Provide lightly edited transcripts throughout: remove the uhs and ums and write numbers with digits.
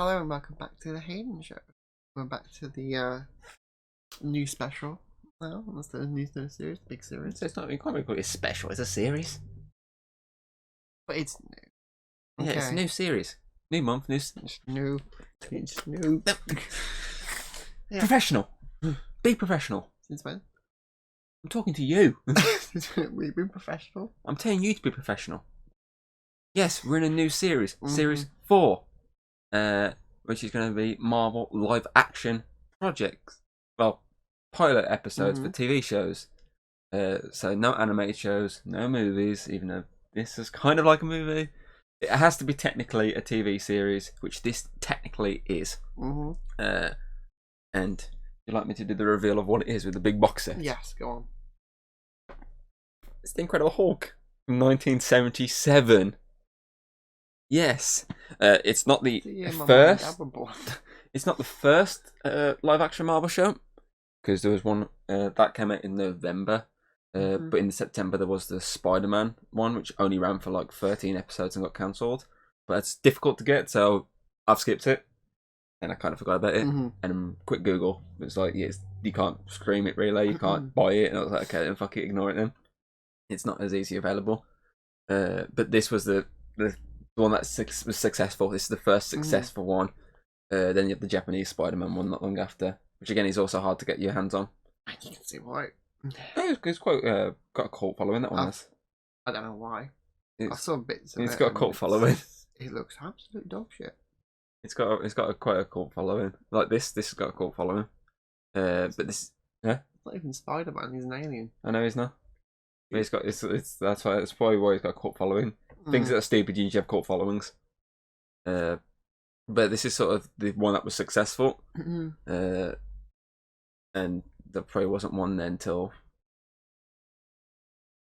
Hello and welcome back to the Hayden Show. We're back to the new special now. That's the new series, big series. So it's not, you can't really call it a special, it's a series. But it's new. Yeah, it's a new series. New month, It's new. It's new. Yeah. Professional. Be professional. Since when? I'm talking to you. We've been professional. I'm telling you to be professional. Yes, we're in a new series. Series 4. Which is going to be Marvel live action projects. Well, pilot episodes for TV shows. So no animated shows, no movies, even though this is kind of like a movie. It has to be technically a TV series, which this technically is. And you'd like me to do the reveal of what it is with the big box set? Yes, go on. It's the Incredible Hulk from 1977. Yes, it's not the first. It's not the first live-action Marvel show, because there was one that came out in November. But in September there was the Spider-Man one, which only ran for like 13 episodes and got cancelled. But it's difficult to get, so I've skipped it, and I kind of forgot about it. And quick Google, it was like, yes, you can't stream it really, you can't buy it, and I was like, okay, then fuck it, ignore it then. It's not as easy available. But this was the one that was successful. This is the first successful one. Then you have the Japanese Spider-Man one not long after, which again is also hard to get your hands on. You can see why. It's quite got a cult following, that one has. I don't know why. I saw bits of it. It's got a cult following. It looks absolute dog shit. It's got quite a cult following. Like this has got a cult following. But this, yeah. It's not even Spider-Man. He's an alien. I know he's not. But he's got that's probably why he's got a cult following. Things that are stupid usually have cult followings. But this is sort of the one that was successful. And there probably wasn't one then till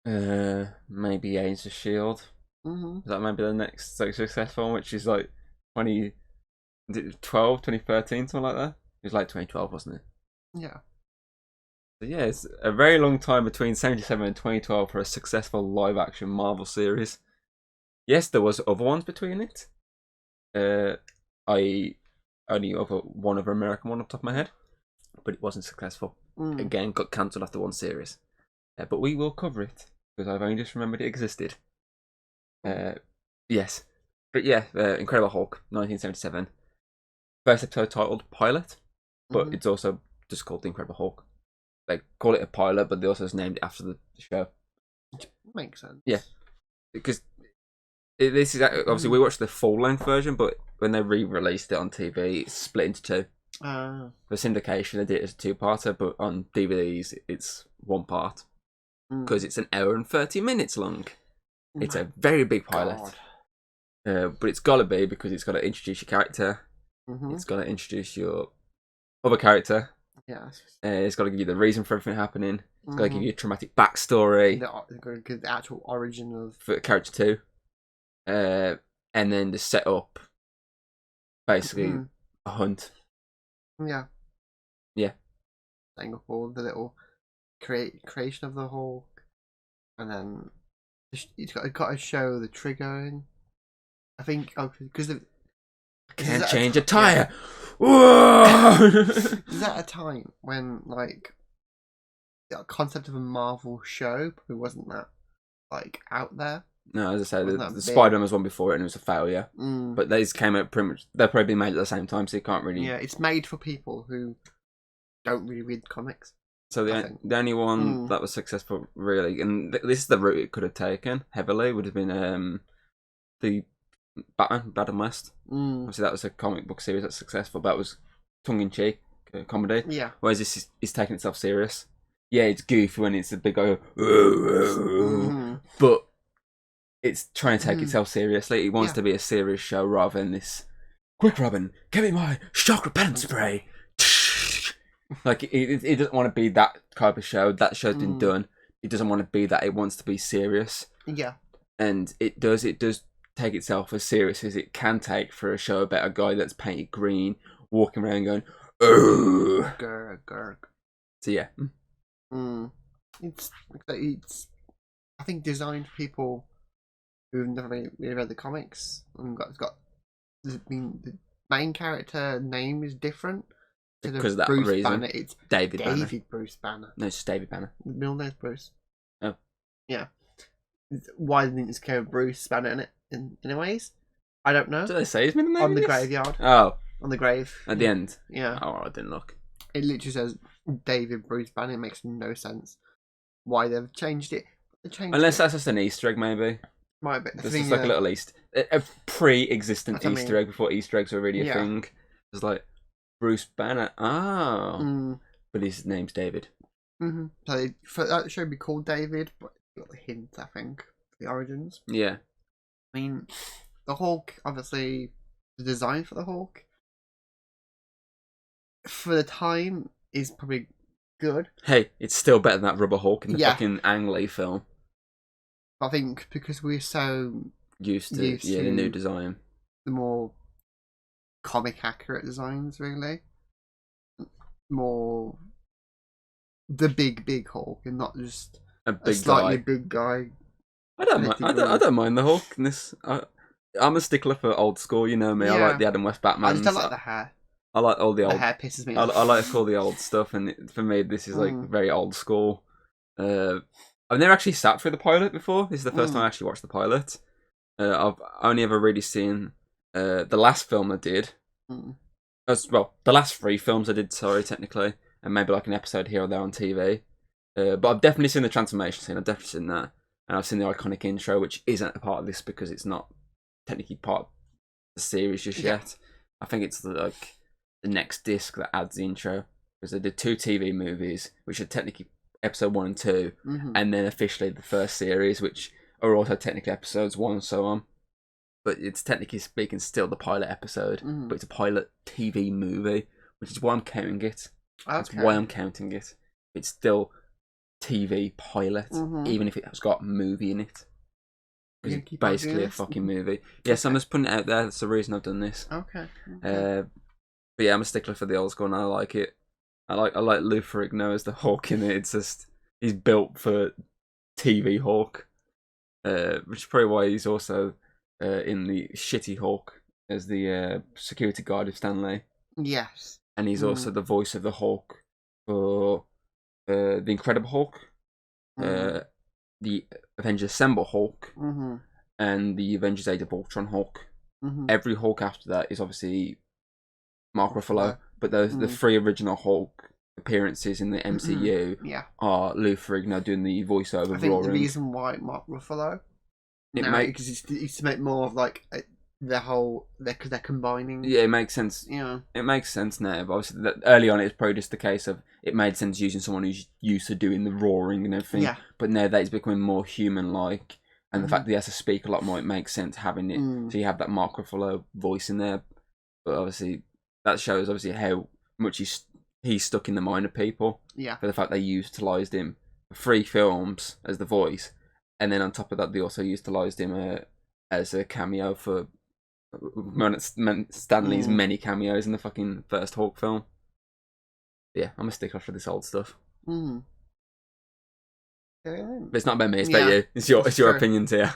maybe Agents of S.H.I.E.L.D. That might be the next successful one, which is like 2012, 2013, something like that. It was like 2012, wasn't it? Yeah. So yeah, it's a very long time between 77 and 2012 for a successful live-action Marvel series. Yes, there was other ones between it. I only knew of one other American one off the top of my head, but it wasn't successful. Again, got cancelled after one series. But we will cover it, because I've only just remembered it existed. Yes. But yeah, Incredible Hulk, 1977. First episode titled Pilot, but it's also just called The Incredible Hulk. They call it a pilot, but they also just named it after the show. Makes sense. Yeah. Because this is obviously we watched the full length version, but when they re-released it on TV, it's split into two. For syndication, they did it as a two-parter, but on DVDs, it's one part because it's an hour and 30 minutes long. It's a very big pilot, but it's got to be because it's got to introduce your character. It's got to introduce your other character. Yes. It's got to give you the reason for everything happening. It's got to give you a traumatic backstory. The actual origin of for character 2. And then to set up basically a hunt. Yeah. Setting up all the little creation of the Hulk, and then it's got to show the triggering. I think because can't change a tire. Is that a time when like the concept of a Marvel show probably wasn't that like out there? No, as I say, the Spider-Man was one before it and it was a failure. But these came out pretty much, they're probably made at the same time, so you can't really... Yeah, it's made for people who don't really read comics. So the only one that was successful, really, and this is the route it could have taken heavily, would have been the Batman, Bad and West. Obviously that was a comic book series that's successful, but it was tongue-in-cheek comedy. Yeah. Whereas this is taking itself serious. Yeah, it's goofy when it's a big but it's trying to take itself seriously. It wants to be a serious show rather than this, quick Robin, give me my shock repellent spray. Like, it doesn't want to be that type of show. That show's been done. It doesn't want to be that. It wants to be serious. Yeah. And it does take itself as serious as it can take for a show about a guy that's painted green, walking around going, Grr. So yeah. It's I think designed for people who've never really read the comics and got main character name is different. Because of that Bruce reason. Banner, it's David Banner. Bruce Banner. No, it's just David Banner. The middle name's Bruce. Oh. Yeah. Why didn't it go Bruce Banner in it? Anyways, I don't know. Do they say his middle name? On the graveyard. Oh. On the grave. At the end? Yeah. Oh, I didn't look. It literally says David Bruce Banner. It makes no sense why they've changed it. Unless that's just an Easter egg, maybe. Might be. It's just like a little a pre-existent That's Easter egg before Easter eggs were really a Yeah. thing. It's like Bruce Banner. Oh. Mm. But his name's David. Mm-hmm. So for that show be called David, but it's got the hint, I think, the origins. Yeah. I mean, the Hulk, obviously, the design for the Hulk, for the time, is probably good. Hey, it's still better than that Rubber Hulk in the Yeah. fucking Ang Lee film. I think because we're so Used to the new design. the more comic accurate designs, really. More the big Hulk and not just A big slightly guy. big guy. I don't mind the Hulk in this. I'm a stickler for old school, you know me. I Yeah. like the Adam West Batman. I just don't like the hair. I like all the old. The hair pisses me I off. like all the old stuff, and for me, this is like very old school. I've never actually sat through the pilot before. This is the first time I actually watched the pilot. I've only ever really seen the last film I did. Well, the last 3 films I did, sorry, technically, and maybe like an episode here or there on TV. But I've definitely seen the transformation scene. I've definitely seen that, and I've seen the iconic intro, which isn't a part of this because it's not technically part of the series just yet. I think it's like the next disc that adds the intro, because they did 2 TV movies, which are technically episode 1 and 2, and then officially the first series, which are also technically episodes 1 and so on. But it's technically speaking still the pilot episode, but it's a pilot TV movie, which is why I'm counting it. That's why I'm counting it. It's still TV pilot, even if it has got movie in it. Because it's basically a fucking movie. Yes, I'm just putting it out there. That's the reason I've done this. Okay. But yeah, I'm a stickler for the old school, and I like it. I like Lou Ferrigno as the Hulk in it. It's just he's built for TV Hulk, which is probably why he's also in the shitty Hulk as the security guard of Stanley. Yes. And he's also the voice of the Hulk for the Incredible Hulk, the Avengers Assemble Hulk, and the Avengers Age of Ultron Hulk. Every Hulk after that is obviously Mark Ruffalo, but the 3 original Hulk appearances in the MCU are Lou Ferrigno doing the voiceover. I think the reason why Mark Ruffalo, because it's to make more of like because they're combining. Yeah, it makes sense. Yeah, it makes sense now. But obviously, early on, it's probably just the case of it made sense using someone who's used to doing the roaring and everything. Yeah. But now that it's becoming more human-like, and the fact that he has to speak a lot more, it makes sense having it. So you have that Mark Ruffalo voice in there. But obviously, that shows obviously how much he's stuck in the mind of people. Yeah. For the fact they utilised him for 3 films as the voice, and then on top of that, they also utilised him as a cameo for Stanley's many cameos in the fucking first Hulk film. Yeah, I'm a stickler for this old stuff. But it's not about me, it's about you. It's your opinions here.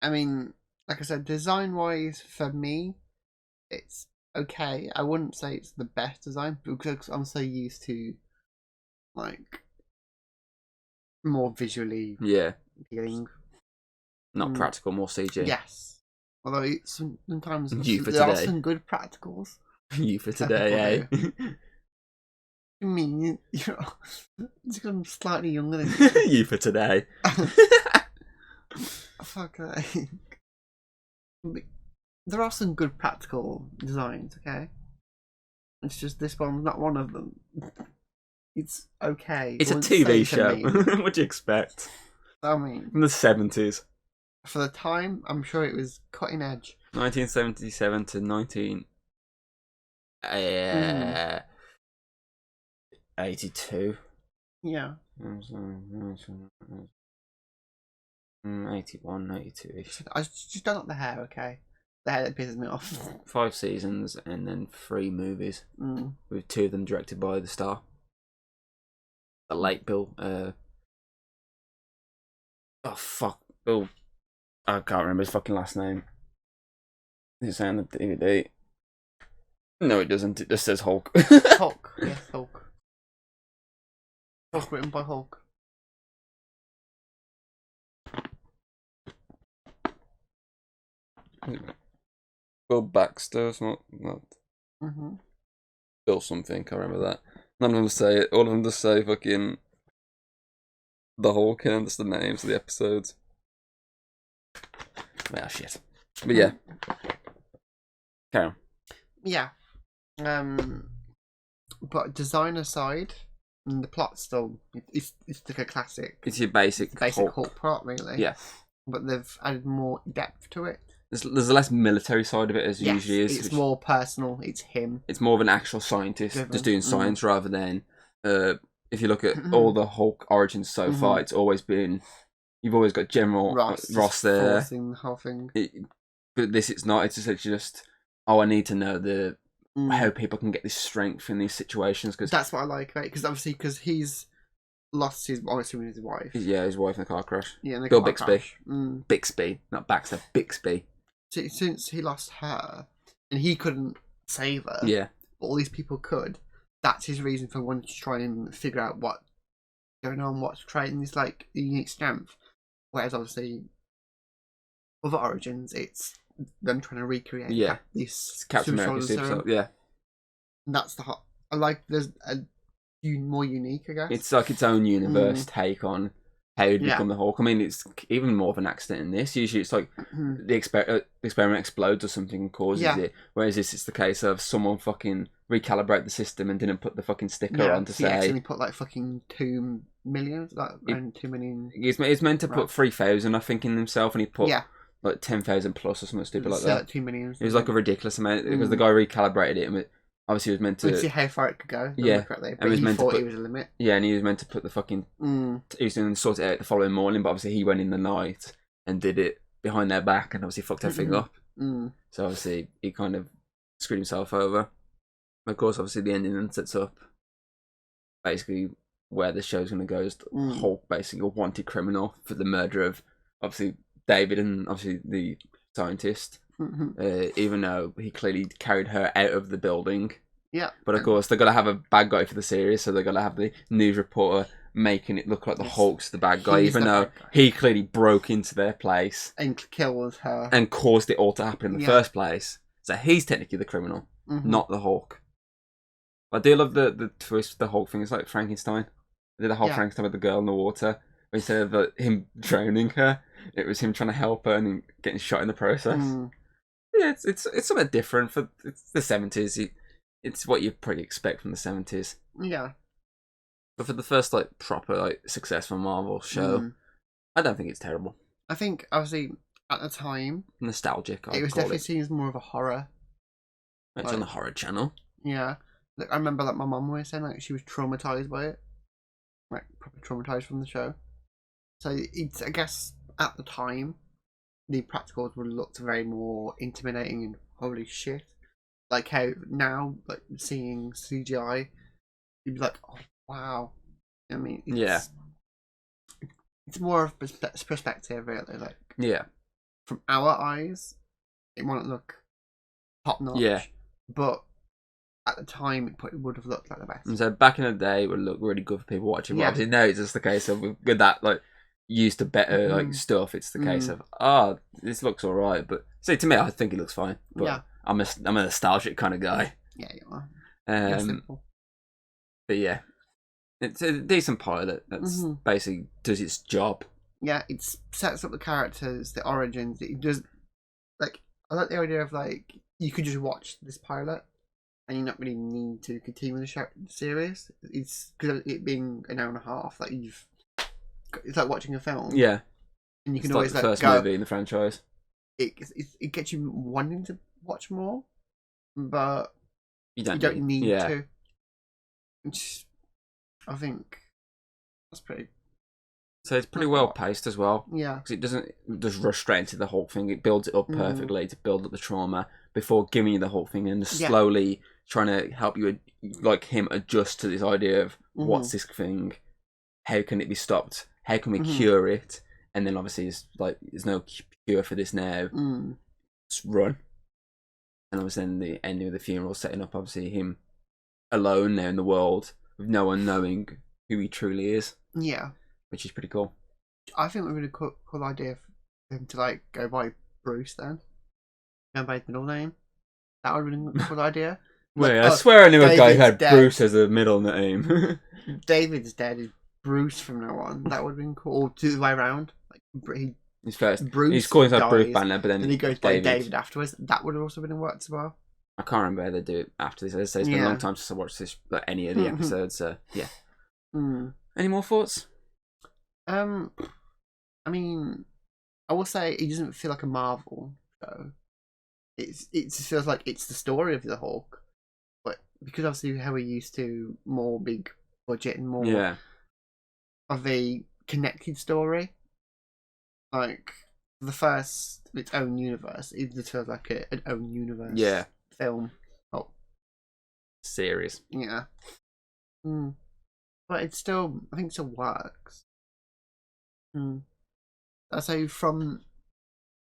I mean, like I said, design-wise, for me, it's okay. I wouldn't say it's the best design because I'm so used to like more visually appealing. Not practical, more CG. Yes. Although sometimes there are some good practicals. You for today, eh? I mean, I'm slightly younger than you. You for today. Fuck that. There are some good practical designs, okay? It's just this one's not one of them. It's okay. It's a TV show. What do you expect? I mean, from the 70s. For the time, I'm sure it was cutting edge. 1977 to 1982. Yeah. 81, 82-ish. I just don't like the hair, okay? The hair that pisses me off. 5 seasons and then 3 movies. With 2 of them directed by the star. The late Bill. Bill. I can't remember his fucking last name. It's on the DVD. No, it doesn't. It just says Hulk. Hulk. Yes, Hulk. Hulk written by Hulk. Bill Baxter, it's not Mm-hmm. Bill something. I remember that. None of them say it. All of them just say fucking the Hulk, and that's the names of the episodes. Well, shit. But yeah, carry on. Yeah. But design aside, the plot still it's like a classic. It's your basic Hulk plot, really. Yeah. But they've added more depth to it. There's a less military side of it as usually is. It's more personal. It's him. It's more of an actual scientist just doing science rather than. If you look at all the Hulk origins so far, it's always been. You've always got General Ross there. Forcing the whole thing. But this, it's not. It's essentially just. Oh, I need to know how people can get this strength in these situations because that's what I like, right? Because obviously, he's lost his, obviously, with his wife. Yeah, his wife in a car crash. Yeah, in the Bill car Bixby. crash. Bixby, not Baxter. Bixby. Since he lost her, and he couldn't save her. Yeah. But all these people could. That's his reason for wanting to try and figure out what's going on, what's creating this like unique strength. Whereas obviously, other origins, it's them trying to recreate this Captain America Super. Yeah. And that's the hot. I like there's a more unique, I guess. It's like its own universe take on how he'd become the Hulk. I mean, it's even more of an accident in this. Usually, it's like the experiment explodes or something and causes it. Whereas this, it's the case of someone fucking recalibrate the system and didn't put the fucking sticker on to say. He actually put like fucking 2 million, around 2 million. He's meant to put 3,000, I think, in himself, and he put like 10,000 plus or something stupid like that. 2 million. It was like a ridiculous amount because the guy recalibrated it and obviously he was meant to. We'd see how far it could go. Correctly, but he thought it was a limit. Yeah, and he was meant to put the fucking. He was going to sort it out the following morning, but obviously he went in the night and did it behind their back and obviously fucked everything up. So obviously he kind of screwed himself over. Of course, obviously the ending then sets up basically where the show's going to go is Hulk, basically a wanted criminal for the murder of obviously David and obviously the scientist. Even though he clearly carried her out of the building. Yeah. But of course, they've got to have a bad guy for the series, so they've got to have the news reporter making it look like the Hulk's the bad guy, even though he clearly broke into their place. And killed her. And caused it all to happen in the first place. So he's technically the criminal, not the Hulk. I do love the twist with the Hulk thing. It's like Frankenstein. They did the whole Frankenstein with the girl in the water. Instead of him drowning her, it was him trying to help her and getting shot in the process. Yeah, it's something different for it's the 70s. It's what you probably expect from the 70s. Yeah. But for the first like proper like successful Marvel show, I don't think it's terrible. I think obviously at the time nostalgic. It was definitely seen as more of a horror. It's on the horror channel. Yeah. Like, I remember like my mum was saying like she was traumatized by it. Like probably traumatized from the show. So it's I guess at the time the practicals would have looked very more intimidating and holy shit. Like how now, like seeing CGI, you'd be like, oh wow. I mean, it's more of perspective, really. Like from our eyes, it won't look top notch. Yeah, but at the time, it would have looked like the best. And so back in the day, it would look really good for people watching. But obviously now it's just the case of with that like used to better like stuff. It's the case of this looks alright, but see to me, I think it looks fine. But I'm a nostalgic kind of guy. Yeah, you are. Simple. But yeah, it's a decent pilot that's basically does its job. Yeah, it sets up the characters, the origins. It does like I like the idea of like you could just watch this pilot and you not really need to continue with the series. It's because it being an hour and a half. Like it's like watching a film. Yeah, and you can it's always like the first movie in the franchise. It gets you wanting to watch more, but you don't need to. Which I think that's pretty. So it's pretty well paced as well. Yeah, because it doesn't just rush straight into the whole thing. It builds it up perfectly to build up the trauma before giving you the whole thing and slowly trying to help you, like him, adjust to this idea of what's this thing, how can it be stopped, how can we cure it, and then obviously it's like there's no cure for this now. Just run. And obviously then the ending of the funeral, setting up obviously him alone there in the world with no one knowing who he truly is. Yeah. Which is pretty cool. I think it would be a cool idea for him to like go by Bruce then. Go by his middle name. That would have been a cool idea. Wait, Like, I swear I knew a guy who had David's Bruce as a middle name. David's dead is Bruce from now on. That would have been cool. To the way around. Like He's first. Bruce He's calling himself dies, Bruce Banner, but then he goes by David afterwards. That would have also been worked as well. I can't remember how they do it after this. As I say, it's been a long time since I watched this, like any of the episodes. So yeah. Any more thoughts? I mean, I will say it doesn't feel like a Marvel show. It feels like it's the story of the Hulk, but because obviously how we're used to more big budget and more of a connected story. Like the first, its own universe. It just feels like an own universe. Film. Oh, series. Yeah. But it's still, I think, it still works. So from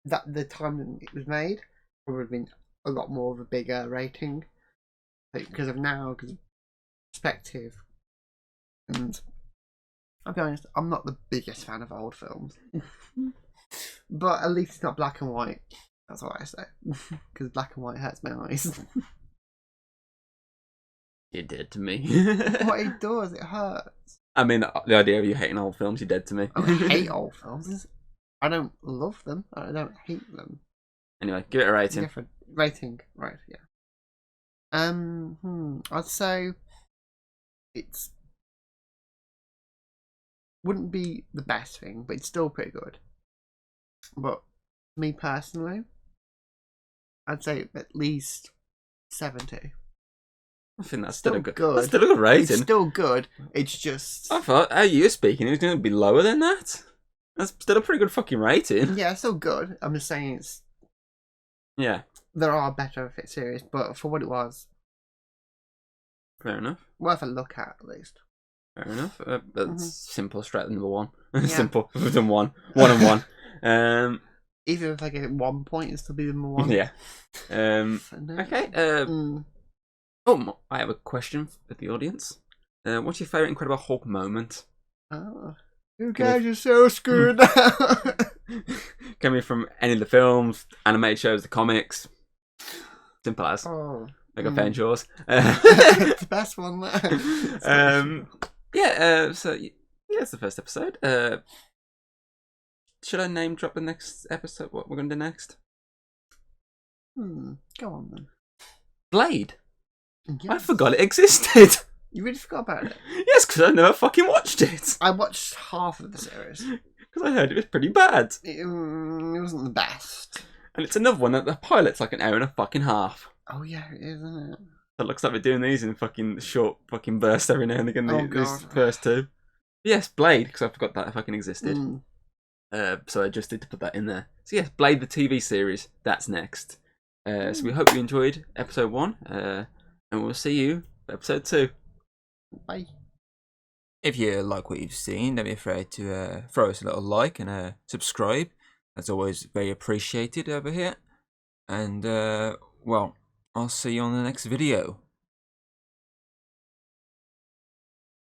the time that it was made, it would have been a lot more of a bigger rating because of now, because of perspective. And I'll be honest, I'm not the biggest fan of old films. But at least it's not black and white. That's what I say. Because black and white hurts my eyes. You're dead to me. What it does, it hurts. I mean, the idea of you hating old films, you're dead to me. I don't hate old films. I don't love them. I don't hate them. Anyway, give it a rating. Different rating, right? Yeah. I'd say it's wouldn't be the best thing, but it's still pretty good. But me personally, I'd say at least 70. I think that's still a good. That's still a good rating. It's still good. It's just. I thought, how you speaking, it was going to be lower than that. That's still a pretty good fucking rating. Yeah, it's still good. I'm just saying it's. Yeah. There are better fit series, but for what it was. Fair enough. Worth a look at least. Fair enough. That's simple, straight to number one. Yeah. Simple. We've done one. One and one. Even if I give it 1 point, it'll still be number one. Yeah. Okay. Oh, I have a question for the audience. What's your favourite Incredible Hulk moment? Oh, you guys are so screwed now. Can be from any of the films, animated shows, the comics. Simple as. Oh. Like a fan yours. It's the best one there. So it's the first episode. Should I name drop the next episode? What we're going to do next? Go on then. Blade. Yes. I forgot it existed. You really forgot about it? Yes, because I never fucking watched it. I watched half of the series. Because I heard it was pretty bad. It wasn't the best. And it's another one that the pilot's like an hour and a fucking half. Oh yeah, it is, isn't it? It looks like we're doing these in fucking short fucking bursts every now and again. Oh, these God. first two. Yes, Blade, because I forgot that fucking existed. So I just did to put that in there. So yes, Blade the TV series. That's next. So we hope you enjoyed episode 1. And we'll see you for episode 2. Bye. If you like what you've seen, don't be afraid to throw us a little like and subscribe. That's always very appreciated over here. And, well, I'll see you on the next video.